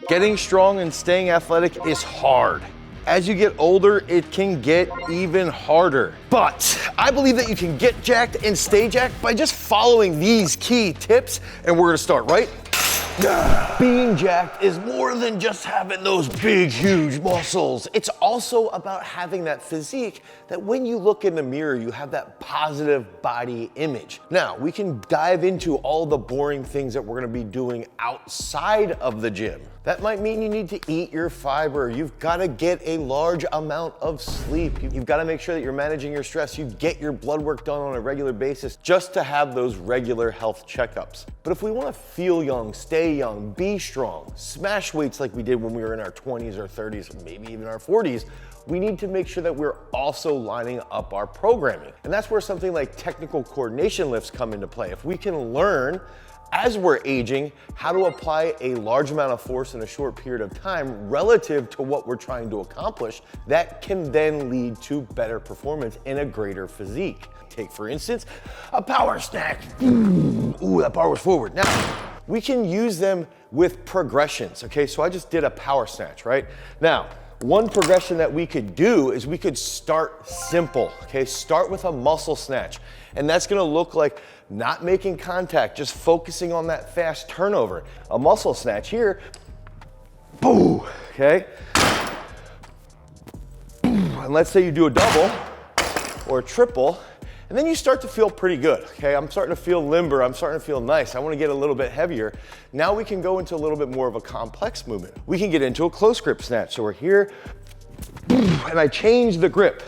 Getting strong and staying athletic is hard. As you get older, it can get even harder. But I believe that you can get jacked and stay jacked by just following these key tips, and we're gonna start right. Being jacked is more than just having those big, huge muscles. It's also about having that physique that when you look in the mirror, you have that positive body image. Now, we can dive into all the boring things that we're gonna be doing outside of the gym. That might mean you need to eat your fiber. You've gotta get a large amount of sleep. You've gotta make sure that you're managing your stress. You get your blood work done on a regular basis just to have those regular health checkups. But if we wanna feel young, stay young, be strong, smash weights like we did when we were in our 20s or 30s, or maybe even our 40s, we need to make sure that we're also lining up our programming. And that's where something like technical coordination lifts come into play. If we can learn as we're aging how to apply a large amount of force in a short period of time relative to what we're trying to accomplish, that can then lead to better performance and a greater physique. Take, for instance, a power snatch. Ooh, that bar was forward. Now, we can use them with progressions, okay? So I just did a power snatch, right? Now, one progression that we could do is we could start simple, okay? Start with a muscle snatch. And that's gonna look like not making contact, just focusing on that fast turnover. A muscle snatch here, boom, okay? And let's say you do a double or a triple, and then you start to feel pretty good, okay? I'm starting to feel limber, I'm starting to feel nice. I wanna get a little bit heavier. Now we can go into a little bit more of a complex movement. We can get into a close grip snatch. So we're here, and I change the grip,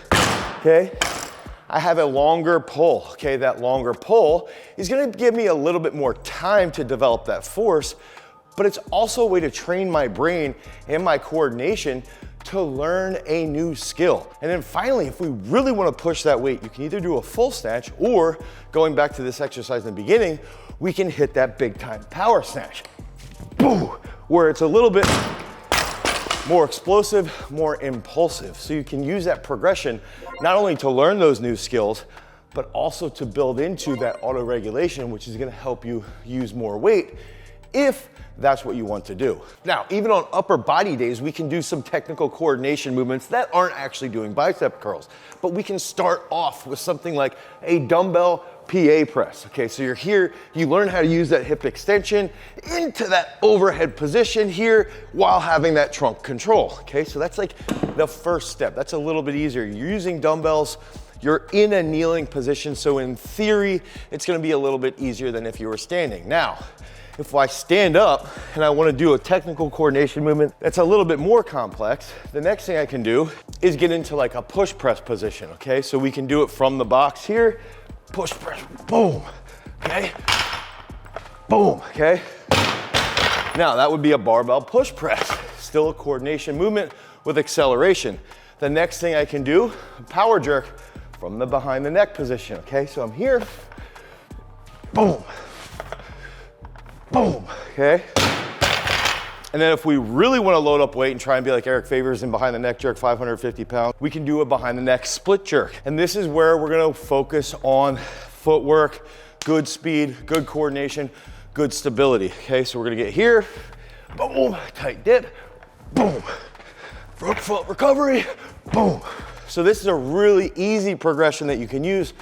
okay? I have a longer pull, okay? That longer pull is gonna give me a little bit more time to develop that force, but it's also a way to train my brain and my coordination to learn a new skill. And then finally, if we really wanna push that weight, you can either do a full snatch or, going back to this exercise in the beginning, we can hit that big time power snatch. Boom, where it's a little bit more explosive, more impulsive. So you can use that progression not only to learn those new skills, but also to build into that auto-regulation, which is gonna help you use more weight if that's what you want to do. Now, even on upper body days, we can do some technical coordination movements that aren't actually doing bicep curls, but we can start off with something like a dumbbell PA press. Okay, so you're here, you learn how to use that hip extension into that overhead position here while having that trunk control. Okay, so that's like the first step. That's a little bit easier. You're using dumbbells, you're in a kneeling position, so in theory, it's gonna be a little bit easier than if you were standing. Now, if I stand up and I wanna do a technical coordination movement that's a little bit more complex, the next thing I can do is get into like a push press position, okay? So we can do it from the box here, push press, boom, okay? Boom, okay? Now that would be a barbell push press, still a coordination movement with acceleration. The next thing I can do, power jerk from the behind the neck position, okay? So I'm here, boom, boom, okay? And then if we really wanna load up weight and try and be like Eric Favors in behind the neck jerk, 550 pounds, we can do a behind the neck split jerk. And this is where we're gonna focus on footwork, good speed, good coordination, good stability, okay? So we're gonna get here, boom, tight dip, boom, front foot recovery, boom. So this is a really easy progression that you can use.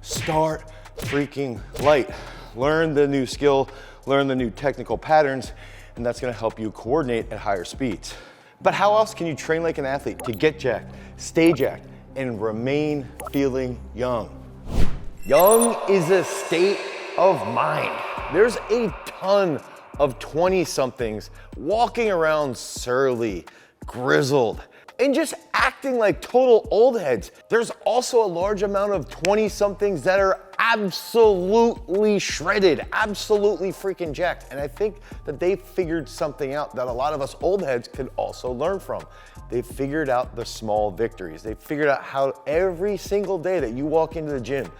Start freaking light. Learn the new skill, learn the new technical patterns, and that's gonna help you coordinate at higher speeds. But how else can you train like an athlete to get jacked, stay jacked, and remain feeling young? Young is a state of mind. There's a ton of 20-somethings walking around surly, grizzled, and just acting like total old heads. There's also a large amount of 20-somethings that are absolutely shredded, absolutely freaking jacked. And I think that they figured something out that a lot of us old heads could also learn from. They figured out the small victories. They figured out how every single day that you walk into the gym,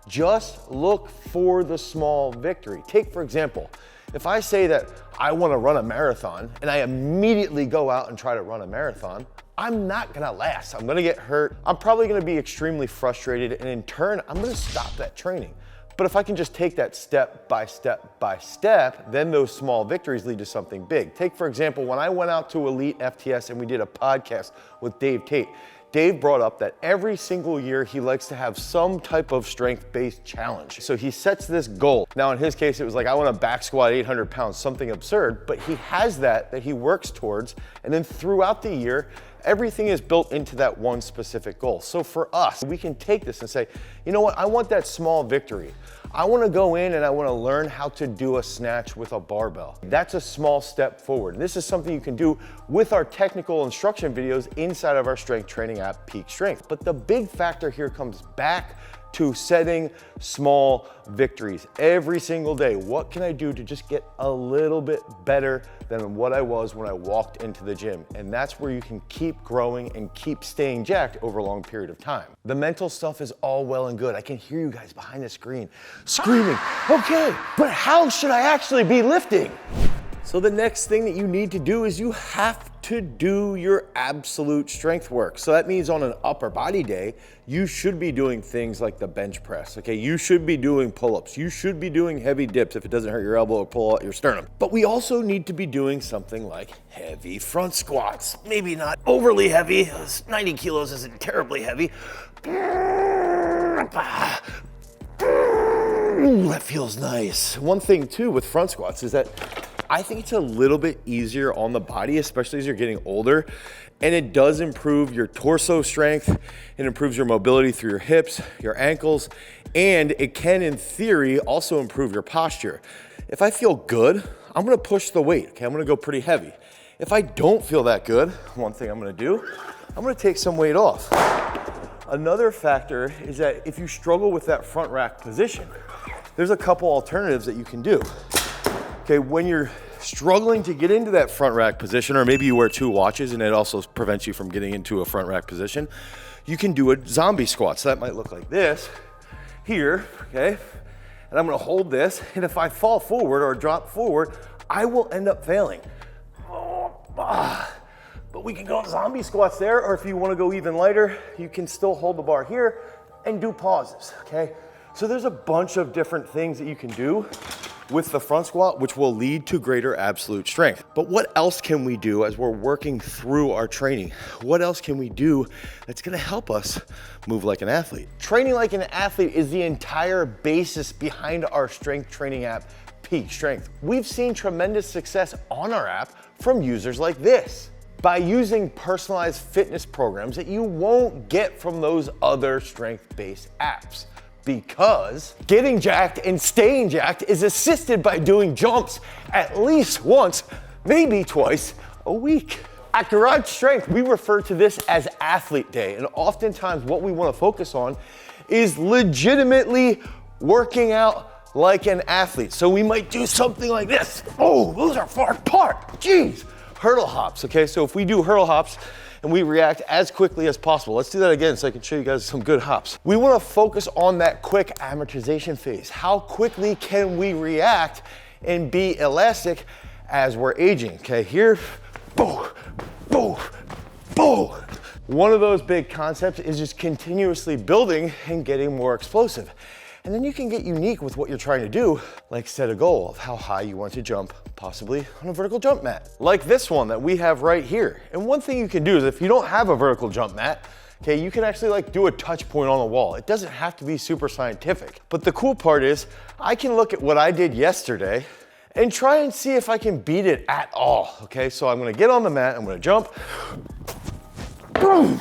just look for the small victory. Take, for example, if I say that I wanna run a marathon and I immediately go out and try to run a marathon, I'm not gonna last. I'm gonna get hurt. I'm probably gonna be extremely frustrated, and in turn, I'm gonna stop that training. But if I can just take that step by step by step, then those small victories lead to something big. Take, for example, when I went out to Elite FTS and we did a podcast with Dave Tate, Dave brought up that every single year he likes to have some type of strength-based challenge. So he sets this goal. Now in his case, it was like, I want to back squat 800 pounds, something absurd, but he has that he works towards. And then throughout the year, everything is built into that one specific goal. So for us, we can take this and say, you know what, I want that small victory. I want to go in and I want to learn how to do a snatch with a barbell. That's a small step forward. This is something you can do with our technical instruction videos inside of our strength training app, Peak Strength. But the big factor here comes back to setting small victories every single day. What can I do to just get a little bit better than what I was when I walked into the gym? And that's where you can keep growing and keep staying jacked over a long period of time. The mental stuff is all well and good. I can hear you guys behind the screen screaming, okay, but how should I actually be lifting? So the next thing that you need to do is you have to do your absolute strength work. So that means on an upper body day, you should be doing things like the bench press, okay? You should be doing pull-ups. You should be doing heavy dips if it doesn't hurt your elbow or pull out your sternum. But we also need to be doing something like heavy front squats. Maybe not overly heavy. 90 kilos isn't terribly heavy. Ooh, that feels nice. One thing too with front squats is that I think it's a little bit easier on the body, especially as you're getting older, and it does improve your torso strength. It improves your mobility through your hips, your ankles, and it can, in theory, also improve your posture. If I feel good, I'm gonna push the weight, okay? I'm gonna go pretty heavy. If I don't feel that good, one thing I'm gonna do, I'm gonna take some weight off. Another factor is that if you struggle with that front rack position, there's a couple alternatives that you can do. Okay, when you're struggling to get into that front rack position, or maybe you wear 2 watches and it also prevents you from getting into a front rack position, you can do a zombie squat. So that might look like this here, okay? And I'm gonna hold this, and if I fall forward or drop forward, I will end up failing. But we can go zombie squats there, or if you wanna go even lighter, you can still hold the bar here and do pauses, okay? So there's a bunch of different things that you can do with the front squat, which will lead to greater absolute strength. But what else can we do as we're working through our training? What else can we do that's gonna help us move like an athlete? Training like an athlete is the entire basis behind our strength training app, Peak Strength. We've seen tremendous success on our app from users like this, by using personalized fitness programs that you won't get from those other strength-based apps. Because getting jacked and staying jacked is assisted by doing jumps at least once, maybe twice a week. At Garage Strength, we refer to this as Athlete Day, and oftentimes what we want to focus on is legitimately working out like an athlete. So we might do something like this. Oh, those are far apart, jeez. Hurdle hops, okay? So if we do hurdle hops, and we react as quickly as possible. Let's do that again so I can show you guys some good hops. We wanna focus on that quick amortization phase. How quickly can we react and be elastic as we're aging? Okay, here, boom, boom, boom. One of those big concepts is just continuously building and getting more explosive. And then you can get unique with what you're trying to do, like set a goal of how high you want to jump, possibly on a vertical jump mat, like this one that we have right here. And one thing you can do is if you don't have a vertical jump mat, okay, you can actually like do a touch point on the wall. It doesn't have to be super scientific. But the cool part is I can look at what I did yesterday and try and see if I can beat it at all, okay? So I'm gonna get on the mat, I'm gonna jump, boom,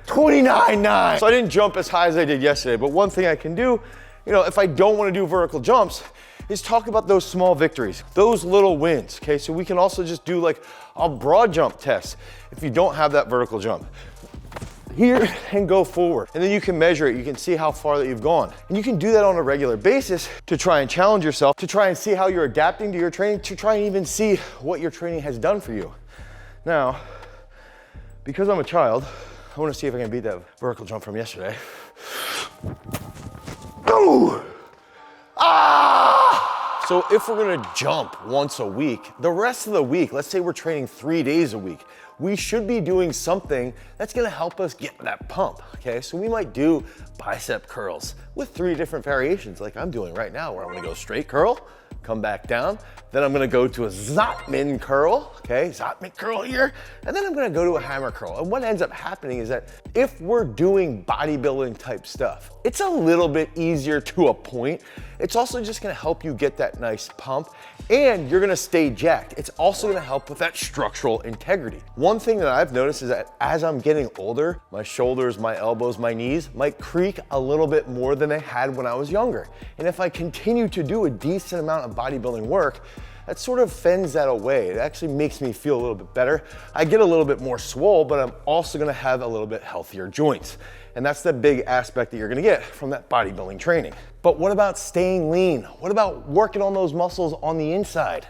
29.9. So I didn't jump as high as I did yesterday, but one thing I can do, you know, if I don't want to do vertical jumps, is talk about those small victories, those little wins, okay? So we can also just do like a broad jump test if you don't have that vertical jump. Here and go forward. And then you can measure it, you can see how far that you've gone. And you can do that on a regular basis to try and challenge yourself, to try and see how you're adapting to your training, to try and even see what your training has done for you. Now, because I'm a child, I want to see if I can beat that vertical jump from yesterday. Ooh. Ah! So if we're gonna jump once a week, the rest of the week, let's say we're training 3 days a week, we should be doing something that's gonna help us get that pump, okay? So we might do bicep curls with 3 different variations like I'm doing right now, where I'm gonna go straight curl, come back down, then I'm gonna go to a Zotman curl, okay? Zotman curl here, and then I'm gonna go to a hammer curl. And what ends up happening is that if we're doing bodybuilding type stuff, it's a little bit easier to a point. It's also just gonna help you get that nice pump, and you're gonna stay jacked. It's also gonna help with that structural integrity. One thing that I've noticed is that as I'm getting older, my shoulders, my elbows, my knees might creak a little bit more than they had when I was younger. And if I continue to do a decent amount of bodybuilding work, that sort of fends that away. It actually makes me feel a little bit better. I get a little bit more swole, but I'm also gonna have a little bit healthier joints. And that's the big aspect that you're gonna get from that bodybuilding training. But what about staying lean? What about working on those muscles on the inside?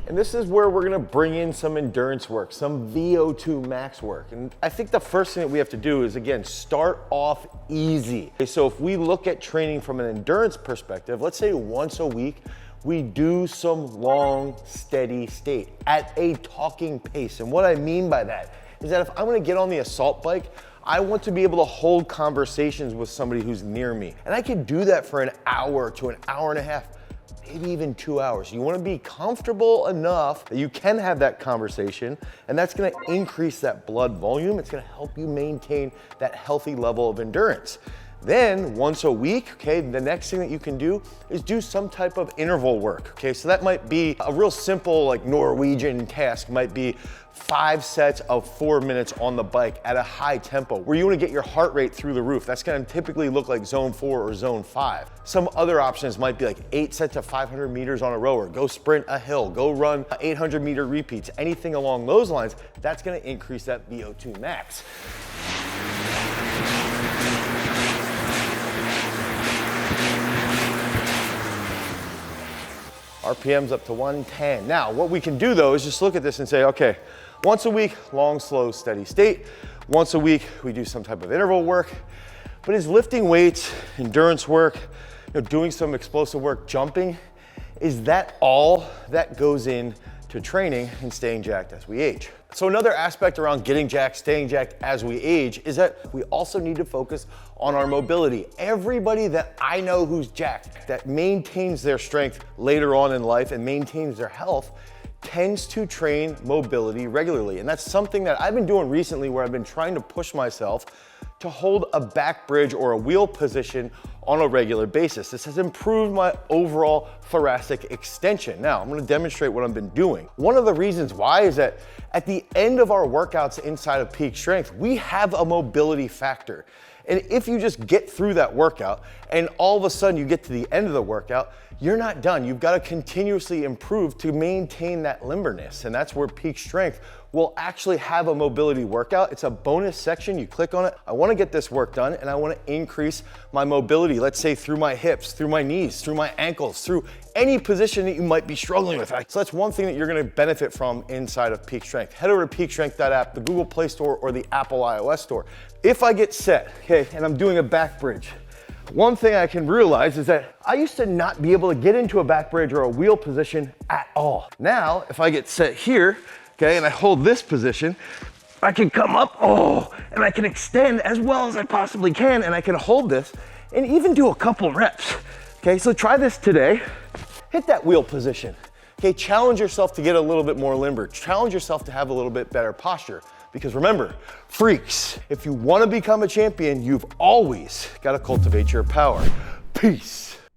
And this is where we're gonna bring in some endurance work, some VO2 max work. And I think the first thing that we have to do is, again, start off easy. Okay, so if we look at training from an endurance perspective, let's say once a week, we do some long, steady state at a talking pace. And what I mean by that is that if I'm gonna get on the assault bike, I want to be able to hold conversations with somebody who's near me. And I can do that for an hour to an hour and a half, maybe even 2 hours. You wanna be comfortable enough that you can have that conversation, and that's gonna increase that blood volume. It's gonna help you maintain that healthy level of endurance. Then once a week, okay, the next thing that you can do is do some type of interval work, okay? So that might be a real simple like Norwegian task, might be 5 sets of 4 minutes on the bike at a high tempo where you wanna get your heart rate through the roof. That's gonna typically look like zone 4 or zone 5. Some other options might be like 8 sets of 500 meters on a rower, go sprint a hill, go run 800 meter repeats, anything along those lines. That's gonna increase that VO2 max. RPMs up to 110. Now, what we can do though is just look at this and say, okay, once a week, long, slow, steady state. Once a week, we do some type of interval work. But is lifting weights, endurance work, doing some explosive work, jumping, is that all that goes into training and staying jacked as we age? So another aspect around getting jacked, staying jacked as we age is that we also need to focus on our mobility. Everybody that I know who's jacked, that maintains their strength later on in life and maintains their health, tends to train mobility regularly. And that's something that I've been doing recently, where I've been trying to push myself to hold a back bridge or a wheel position on a regular basis. This has improved my overall thoracic extension. Now, I'm gonna demonstrate what I've been doing. One of the reasons why is that at the end of our workouts inside of Peak Strength, we have a mobility factor. And if you just get through that workout and all of a sudden you get to the end of the workout, you're not done. You've got to continuously improve to maintain that limberness. And that's where Peak Strength will actually have a mobility workout. It's a bonus section. You click on it. I want to get this work done and I want to increase my mobility, let's say through my hips, through my knees, through my ankles, through any position that you might be struggling with. So that's one thing that you're going to benefit from inside of Peak Strength. Head over to peakstrength.app, the Google Play Store or the Apple iOS Store. If I get set, okay, and I'm doing a back bridge, one thing I can realize is that I used to not be able to get into a back bridge or a wheel position at all. Now, if I get set here, okay, and I hold this position, I can come up, and I can extend as well as I possibly can, and I can hold this and even do a couple reps. Okay, so try this today. Hit that wheel position. Okay, challenge yourself to get a little bit more limber. Challenge yourself to have a little bit better posture. Because remember, freaks, if you want to become a champion, you've always got to cultivate your power. Peace.